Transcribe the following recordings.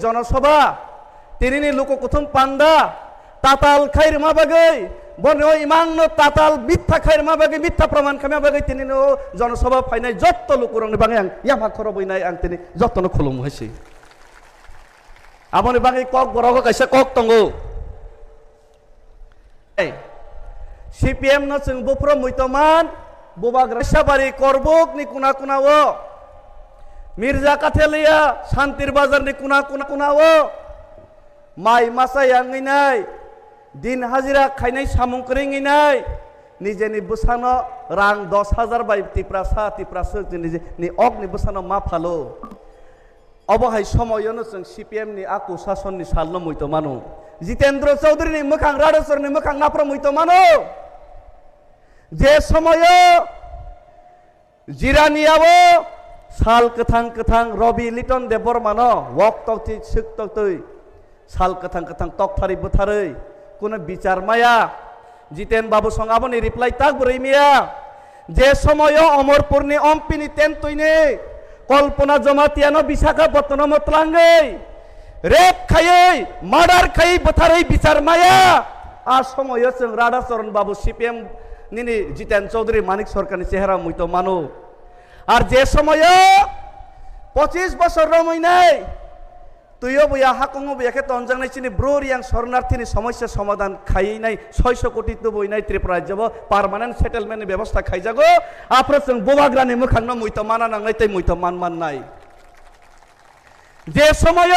জনসভা তিনি লোক কথম পান্ডা তাতাল খাইর মা বাগৈ বনে ইমাং তাতাল মিথ্যা খাইর মা বাগৈ মিথ্যা প্রমাণ খামা বাগৈ তিনি জনসভা ফাইনাই যত লোক রং বাঙে আং ইয়ামা খর বইনাই আং তিনি যতন খুলুম হইছি আমনি বাঙে কক বড় কাইসা কক তঙ্গো সিপিএম ন जों बुफ्रो मुइतमान बोबाग्रासाबारी करबोक नि कुना कुनाओ मिर्जा काथेलिया शांतिर बाजार नि कुना कुनाओ माइ मासा यांगिनाय दिन हाजिरा खाइनाय सामुंकरिङिनाय निजेनि बुसानो रां 10,000 बाय तिप्रासा नि अगनि बुसानो मा फालो अबहाय समयनो जों सिपिएम नि आकु शासन नि सालनो मुइतमानो जितेंद्र चौधरी नि मोखां राडेश्वर नि मोखां नाफ्रा मुइतमानो जे समय जिरानियावो साल कथां रवि लिटन देबरमानो वक तक्ति सिक तक्तै साल कथां तकथारि बुथारै कुनो बिचार माया जितेन बाबु संगाबनि रिप्लाई ताक बुरैमिया जे समय अमरपुरनि अम्पिनि तेनतुइनि कल्पना जमातियानो विशाखापत्तनम मतलांगै रेप खायै मार्डार खायै बुथारै बिचार माया आ समय जों राधाचरण बाबु सीपीएम निनी जितेन चौधरी मानिक सरकारनि चेहरा मुइतो मानो और जे समय 25 बছর रमैनाय तुयो बुया हाकुंगो बुयाखे तंजांनाय चिनि ब्रोरियां शरणार्थीनि समस्या समाधान खायैनाय 600 कोटी तो बयनाय त्रिपुरा राज्यबो पार्मानेंट सेटलमेंटनि व्यवस्था खायजागो आप्रो जों बोबाग्रानि मोखांनो मुइतो माना नांनाय तै मुइतो माननाय जे समय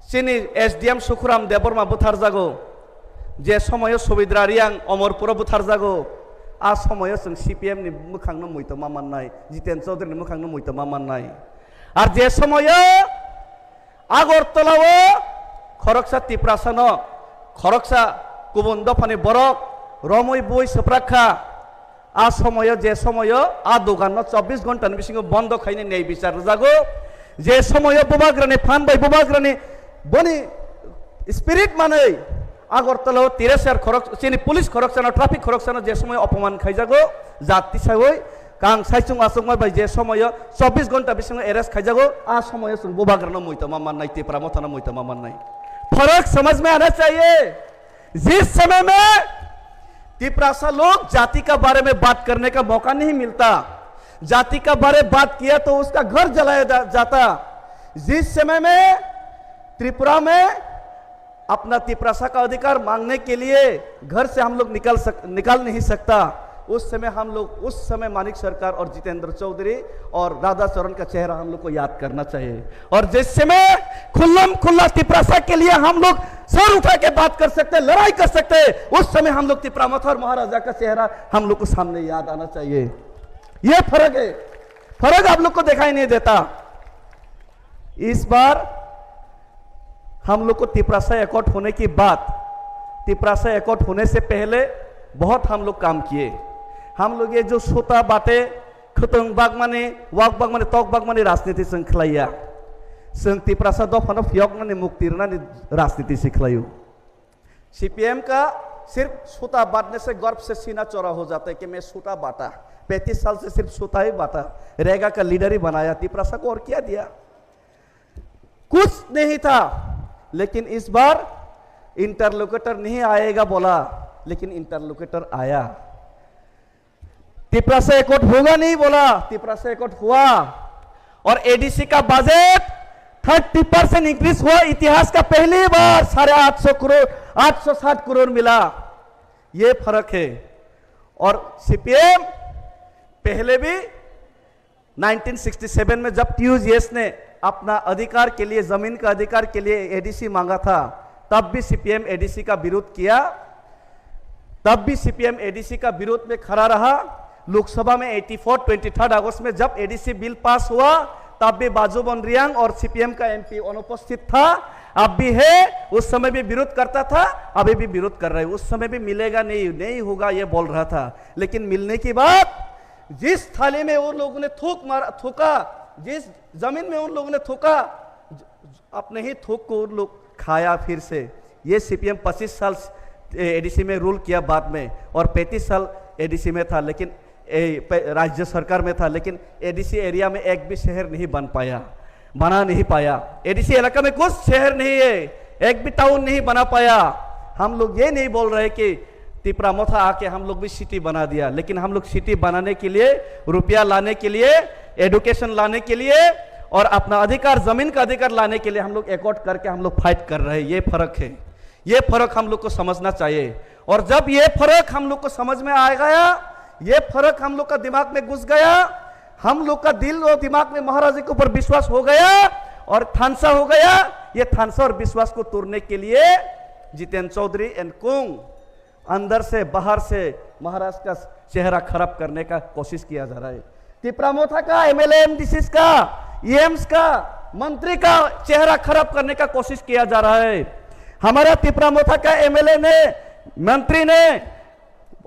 चिनि एसडीएम सुखुराम देबरमा बुथार जागो जे समय सुबिद्रारियां अमरपुर बुथार जागो आ समय जों सीपीएम नि मोखांनो मुइतो माननाय जितेन चौधरी नि मोखांनो मुइतो माननाय और जे समय आगरतलाव खरकसा तिप्रासानो खरकसा गुबुन दफानि बरक रमै बय सप्राखा आ समय जे समय आ दखान 24 घंटा बिसिङो बन्द खाइने न्याय विचार जागो जे समय बोबाग्रानि फान बाय बोबाग्रानि बनि स्पिरिट मानै आगरतलाव तिरेसार खरक चिनि पुलिस खरकसानो ट्राफिक खरकसानो जे समय अपमान खाइजागो जाति सावै कां साइचुं आसुंग बाय जे समय 24 घंटा बिसिङो एरेस्ट खाइजागो आ समय जों बोबाग्रानो मुइतमा माननाय तिप्रा मथानो मुइतमा माननाय फर्क समझ में आना चाहिए जिस समय में तिप्रासा लोग जाति का बारे में बात करने का मौका नहीं मिलता जाति का बारे में बात किया तो उसका घर जलाया जाता जिस समय में त्रिपुरा में अपना तिप्रासा का अधिकार मांगने के लिए घर से हम लोग निकाल नहीं सकता उस समय मानिक सरकार और जितेंद्र चौधरी और राधाचरण का चेहरा हम लोग को याद करना चाहिए और जिस समय खुल्ला तिप्रासा के लिए हम लोग सर उठा के बात कर सकते लड़ाई कर सकते उस समय हम लोग तिप्रामथर महाराजा का चेहरा हम लोग को सामने याद आना चाहिए ये फर्क है फर्क आप लोग को दिखाई नहीं देता इस बार हम लोग को तिप्रासा एकॉर्ड होने की बात तिप्रासा एकॉर्ड होने से पहले बहुत हम लोग काम किए हम लोग ये जो सोता बाटे खतंग बागमाने वाक बागमाने तक बागमाने राजनीति सिखलाया जों तिप्रासा दफानो फियकनानि मुक्तिरनानि राजनीति सिखलायो सीपीएम का सिर्फ सोता बांटने से गर्व से सीना चौड़ा हो जाता है कि मैं सोता बांटा 35 साल से सिर्फ सोता ही बांटा रेगा का लीडर ही बनाया तिप्रासा को और क्या दिया कुछ नहीं था लेकिन इस बार इंटरलोकेटर नहीं आएगा बोला लेकिन इंटरलोकेटर आया तिप्रासा एकॉर्ड होगा नहीं बोला तिप्रासा एकॉर्ड हुआ और एडीसी का बजट 30% इंक्रीज हुआ इतिहास का पहली बार 860 करोड़ मिला ये फर्क है और सीपीएम पहले भी 1967 में जब टीयूजीएस ने अपना अधिकार के लिए जमीन का अधिकार के लिए एडीसी मांगा था तब भी सीपीएम एडीसी का विरोध किया तब भी सीपीएम एडीसी का विरोध में खड़ा रहा लोकसभा में 23 अगस्त में जब एडीसी बिल पास हुआ तब भी बाजू बनरियांग और सीपीएम का एमपी अनुपस्थित था अब भी है उस समय भी विरोध करता था अभी भी विरोध कर रहे उस समय भी मिलेगा नहीं होगा ये बोल रहा था लेकिन मिलने की बात जिस थाली में उन लोगों ने थूका जिस जमीन में उन लोगों ने थूका अपने ही थूक को उन लोग खाया फिर से ये सीपीएम 25 साल एडीसी में रूल किया बाद में और 35 साल एडीसी में था लेकिन राज्य सरकार में था लेकिन एडीसी एरिया में एक भी शहर नहीं बन पाया बना नहीं पाया। एडीसी इलाका में कुछ शहर नहीं है, एक भी टाउन नहीं बना पाया। हम लोग ये नहीं बोल रहे कि तिपरामोथा आके हम लोग भी सिटी बना दिया, लेकिन हम लोग सिटी बनाने के लिए, रुपया लाने के लिए, एडुकेशन लाने के लिए और अपना अधिकार, जमीन का अधिकार लाने के लिए हम लोग एकॉर्ड करके हम लोग फाइट कर रहे हैं। ये फर्क है, ये फर्क हम लोग को समझना चाहिए। और जब ये फर्क हम लोग को समझ में आ गया, ये फर्क हम लोग का दिमाग में घुस गया, हम लोग का दिल और दिमाग में महाराज के ऊपर विश्वास हो गया और थानसा हो गया। ये थानसा और विश्वास को तोड़ने के लिए जितेंद्र चौधरी एंड कुंग अंदर से बाहर से महाराष्ट्र का चेहरा खराब करने का कोशिश किया जा रहा है। तिपरामोथा का एमएलए एमडीसी का एम्स का मंत्री का चेहरा खराब करने का कोशिश किया जा रहा है। हमारा तिपरामोथा का एमएलए ने, मंत्री ने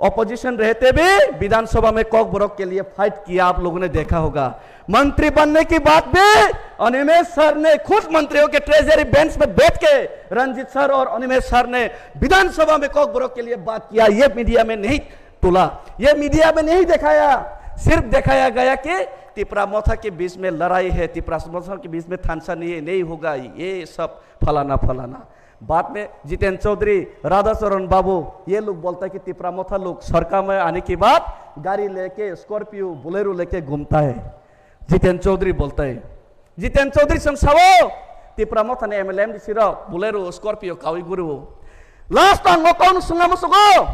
ऑपोजिशन रहते भी विधानसभा में कॉक ब्रोक के लिए फाइट किया, आप लोगों ने देखा होगा। मंत्री बनने की बात भी अनिमेष सर ने खुद मंत्रियों के ट्रेजरी बेंच में बैठ के रंजीत सर और अनिमेष सर ने विधानसभा में कॉक ब्रोक के लिए बात किया। ये मीडिया में नहीं तुला, ये मीडिया में नहीं दिखाया, सिर्फ दिखाया गया कि तिपरामोथा के बीच में लड़ाई है, तिपरामोथा के बीच में थानसा नहीं होगा, ये सब फलाना फलाना। बाद में जितेंद्र चौधरी, राधाचरण बाबू ये लोग बोलता है कि तिपरामोथा लोग सरकार में आने के बाद गाड़ी लेके, स्कॉर्पियो बोलेरो लेके घूमता है। जितेंद्र चौधरी बोलता है, जितेंद्र चौधरी संसावो तिपरामोथा ने एमएलए एमडीसी रो बोलेरो स्कॉर्पियो कावी गुरु लास्ट अंगो कौन सुंगा मुसुगो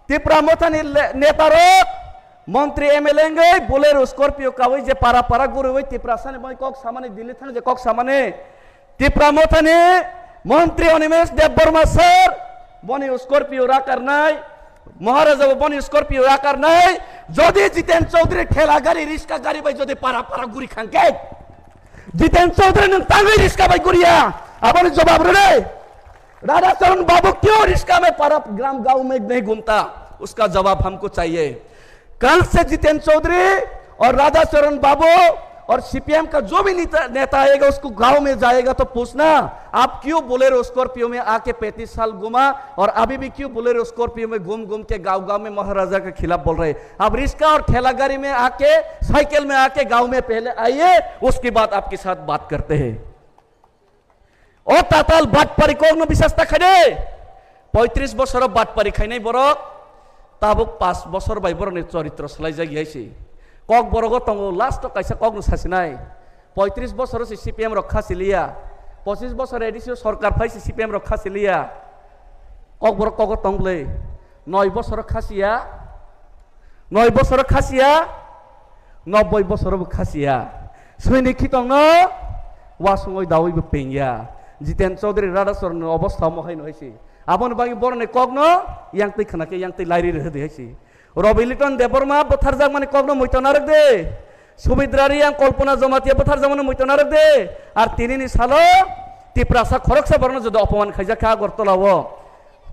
तिपरामोथा ने नेता रो मंत्री एमएलए गए बोलेरो स्कॉर्पियो कावी जे पारा पारा गुरु हुई तिपरासा ने मैं कॉक सामाने दिल्ली थाने जे कॉक सामाने तिपरामोथा ने मंत्री अनिमेष देवबर्मा सर बनी स्कॉर्पियो राकार नाई, महाराजा बनी स्कॉर्पियो राकार नाई। जदि जितेंद्र चौधरी ठेला गाड़ी रिक्शा गाड़ी भाई जदि पारा पारा गुरी खांके जितेंद्र चौधरी ने तांगे रिक्शा भाई गुरिया आपने जवाब रे। राधाचरण बाबू क्यों रिक्शा में पारा ग्राम गांव में नहीं घूमता, उसका जवाब हमको चाहिए। कल से जितेंद्र चौधरी और राधाचरण बाबू और सीपीएम का जो भी नेता आएगा उसको गांव में जाएगा तो पूछना आप क्यों बोलेरो स्कॉर्पियो में आके 35 साल घुमा और अभी भी क्यों बोलेरो स्कॉर्पियो में घूम घूम के गांव गांव में महाराजा के खिलाफ बोल रहे। अब रिक्शा और ठेला गाड़ी में आके, साइकिल में आके गांव में पहले आइए, उसके बाद आपके साथ बात करते हैं। और ताताल बाट परिकोण विशेषता खड़े 35 बছর बाट परी खाई बरक ताबुक 5 বছর भाई चरित्र सलाई जाइए कक बरग तंगो लास्ट कैसा कक सासिनाय 35 বছর से सीपीएम रखा सिलिया 25 বছর एडीसी सरकार फाइसी सीपीएम रखा सिलिया कक बरग कक तंगले 9 বছর खासिया 9 বছর खासिया 90 বছর खासिया सैनिकी तंग वासुंगय दावई पेंगिया जितेंद्र चौधरी राधाचरण अवस्था महै नहैसी आबन बागी बरने कक न यांग तै खनाके यांग तै लाइरि रह देहैसी रबिलिटन देवबर्मा बथारजाक माने कक न मैतना रख दे सुमिद्रारी आं कल्पना जमातिया बथारजाक माने मैतना रख दे आर तिनिनि सालो तिप्रासा खरकसा बरन जदि अपमान खाइजाक खा गरतलाव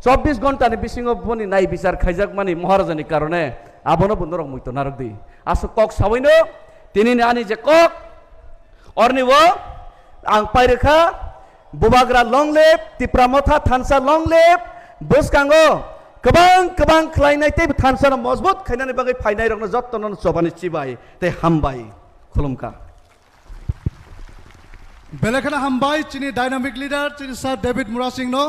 24 घंटानि बिसिङाव बनि नाय बिचार खाइजाक माने महाराजानि कारणे आबनो बन्दरक मैतना रख दे आसो कक सावैनो तिनिनि आनि जे कक अरनिवो आं पाइरेखा बुबाग्रा लंगलेप तिप्रामोथा थानसा लंगलेप बोसकांगो गोबां गोबां खलायनाय ते थानसा मजबूत खायनानै बागै फायनाय रंनो जत्तन सबानि चिबाय ते हामबाय खुलुमका बेलेखाना हामबाय चिनी डायनामिक लीडर चिनी सर डेविड मुरा सिंह नो